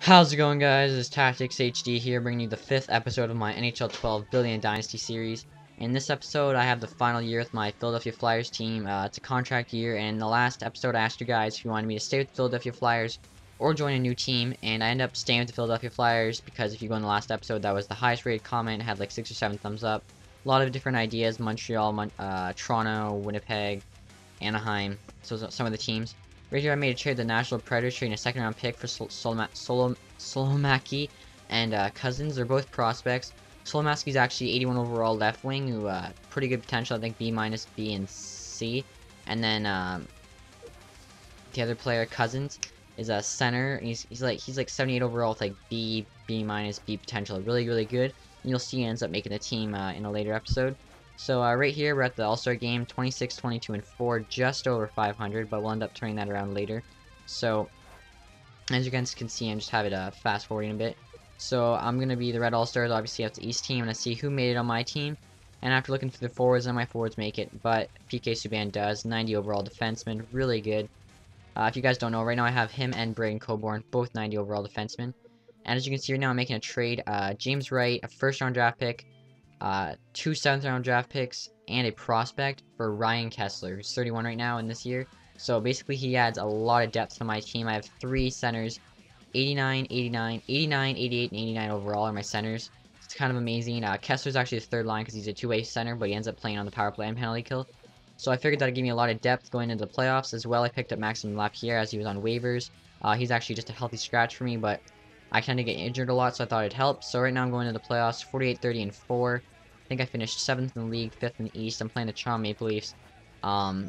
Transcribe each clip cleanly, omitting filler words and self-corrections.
How's it going, guys? It's TacTixHD here, bringing you the 5th episode of my NHL 12 Billion Dynasty series. In this episode, I have the final year with my Philadelphia Flyers team. It's a contract year, and in the last episode, I asked you guys if you wanted me to stay with the Philadelphia Flyers or join a new team, and I ended up staying with the Philadelphia Flyers because if you go in the last episode, that was the highest rated comment. It had like 6 or 7 thumbs up. A lot of different ideas: Montreal, Toronto, Winnipeg, Anaheim. So some of the teams. Right here, I made a trade the National Predators, trading a second-round pick for Solomaki and Cousins. They're both prospects. Solomaski's actually 81 overall left wing, who pretty good potential. I think B minus, B and C. And then the other player, Cousins, is a center. He's like 78 overall with like B minus, B potential. Really good. And you'll see he ends up making the team in a later episode. So right here, we're at the All-Star game, 26, 22, and 4, just over 500, but we'll end up turning that around later. So, as you guys can see, I'm just have it fast forwarding a bit. So, I'm going to be the Red All-Stars, obviously I have the East team, and I see who made it on my team. And after looking through the forwards, none of my forwards make it, but PK Subban does, 90 overall defenseman, really good. If you guys don't know, right now I have him and Braden Coburn, both 90 overall defensemen. And as you can see right now, I'm making a trade, James Wright, a first-round draft pick, 2 7th-round draft picks, and a prospect for Ryan Kessler, who's 31 right now in this year. So basically he adds a lot of depth to my team. I have 3 centers, 89, 89, 89, 88, and 89 overall are my centers. It's kind of amazing. Kessler's actually the third line because he's a two-way center, but he ends up playing on the power play and penalty kill. So I figured that would give me a lot of depth going into the playoffs. As well, I picked up Maxime Lapierre as he was on waivers. He's actually just a healthy scratch for me, but I tend to get injured a lot, so I thought it'd help. So right now I'm going into the playoffs, 48, 30, and 4. I think I finished 7th in the league, 5th in the East. I'm playing the Toronto Maple Leafs. I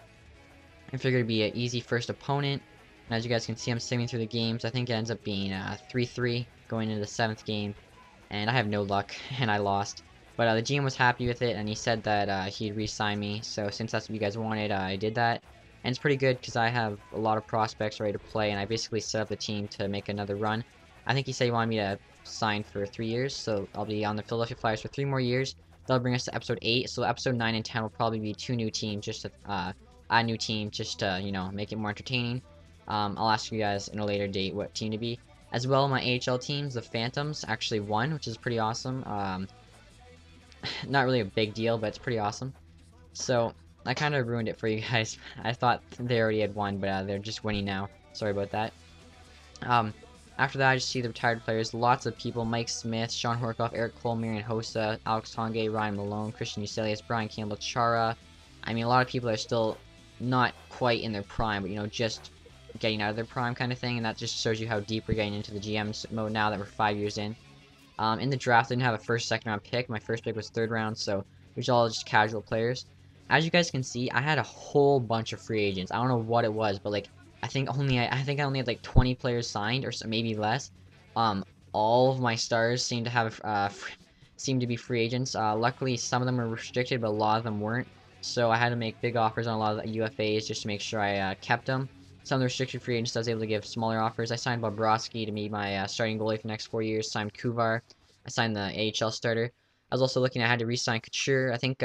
figured it'd be an easy first opponent. And as you guys can see, I'm simming through the games. I think it ends up being 3-3 going into the 7th game. And I have no luck, and I lost. But the GM was happy with it, and he said that he'd re-sign me. So since that's what you guys wanted, I did that. And it's pretty good because I have a lot of prospects ready to play, and I basically set up the team to make another run. I think he said he wanted me to sign for 3 years, so I'll be on the Philadelphia Flyers for 3 more years. That'll bring us to episode 8, so episode 9 and 10 will probably be 2 new teams, just to add a new team, just to, you know, make it more entertaining. I'll ask you guys in a later date what team to be. As well, my AHL teams, the Phantoms, actually won, which is pretty awesome. Not really a big deal, but it's pretty awesome. So, I kind of ruined it for you guys. I thought they already had won, but they're just winning now. Sorry about that. After that, I just see the retired players. Lots of people. Mike Smith, Sean Horkoff, Eric Cole, Marian Hossa, Alex Tongue, Ryan Malone, Christian Uselius, Brian Campbell, Chara. I mean, a lot of people are still not quite in their prime, but, you know, just getting out of their prime kind of thing. And that just shows you how deep we're getting into the GM mode now that we're 5 years in. In the draft, I didn't have a first, second round pick. My first pick was 3rd round, so it was all just casual players. As you guys can see, I had a whole bunch of free agents. I don't know what it was, but, like, I think I only had like 20 players signed, or so, maybe less. All of my stars seem to have seem to be free agents. Luckily, some of them were restricted, but a lot of them weren't. So I had to make big offers on a lot of the UFAs just to make sure I kept them. Some of the restricted free agents I was able to give smaller offers. I signed Bobrovsky to be my starting goalie for the next 4 years. Signed Kuvar. I signed the AHL starter. I was also looking. I had to re-sign Couture. I think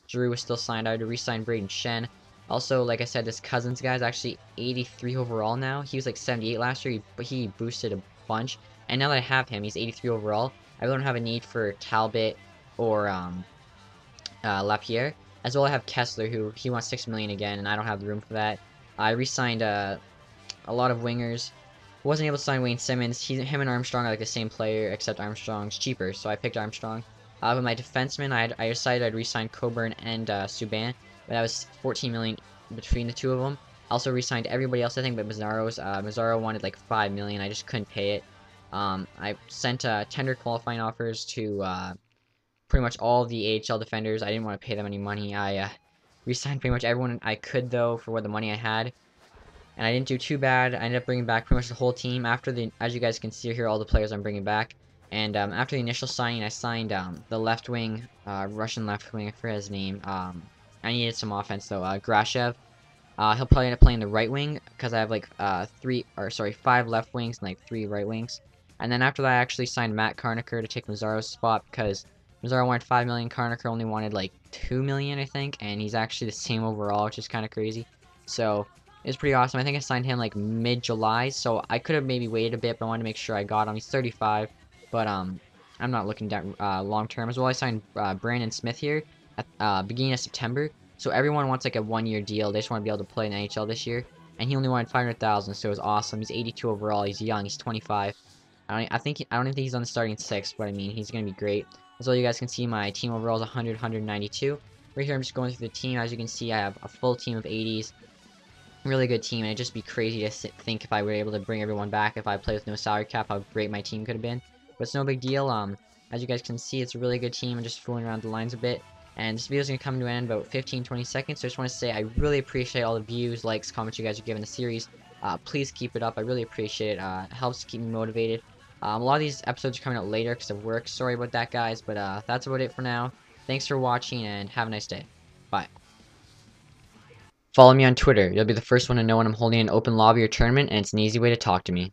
Drew was still signed. I had to re-sign Braden Shen. Also, like I said, this Cousins guy is actually 83 overall now. He was like 78 last year, but he boosted a bunch. And now that I have him, he's 83 overall. I really don't have a need for Talbot or Lapierre. As well, I have Kessler, who he wants 6 million again, and I don't have the room for that. I re-signed a lot of wingers. Wasn't able to sign Wayne Simmons. Him and Armstrong are like the same player, except Armstrong's cheaper, so I picked Armstrong. With my defenseman, I decided I'd re-sign Coburn and Subban. But that was 14 million between the two of them. I also re-signed everybody else, I think, but Mazzaro's. Mazzaro wanted like 5 million. I just couldn't pay it. I sent tender qualifying offers to pretty much all of the AHL defenders. I didn't want to pay them any money. I re-signed pretty much everyone I could, though, for what the money I had. And I didn't do too bad. I ended up bringing back pretty much the whole team. As you guys can see here, all the players I'm bringing back. And after the initial signing, I signed the left wing, Russian left wing. I forget his name. I needed some offense though. Grashev. He'll probably end up playing the right wing because I have like 5 left wings and like 3 right wings. And then after that, I actually signed Matt Carniker to take Mazzaro's spot because Mazzaro wanted 5 million. Carniker only wanted like 2 million, I think, and he's actually the same overall, which is kind of crazy. So It's pretty awesome. I think I signed him like mid-July, so I could have maybe waited a bit, but I wanted to make sure I got him. He's 35, but I'm not looking down long term as well. I signed Brandon Smith here at beginning of September, so everyone wants like a 1-year deal. They just want to be able to play in the NHL this year, and he only wanted 500,000, so it was awesome. He's 82 overall. He's young. He's 25. I don't even think he's on the starting six, but I mean he's gonna be great. As well, you guys can see my team overall is 100, 192. Right here, I'm just going through the team. As you can see, I have a full team of 80s. Really good team, and it'd just be crazy to think if I were able to bring everyone back if I played with no salary cap, how great my team could have been. But it's no big deal. As you guys can see, it's a really good team. I'm just fooling around the lines a bit. And this video is going to come to an end in about 15-20 seconds, so I just want to say I really appreciate all the views, likes, comments you guys are giving the series. Please keep it up. I really appreciate it. It helps keep me motivated. A lot of these episodes are coming out later because of work. Sorry about that, guys, but that's about it for now. Thanks for watching, and have a nice day. Bye. Follow me on Twitter. You'll be the first one to know when I'm holding an open lobby or tournament, and it's an easy way to talk to me.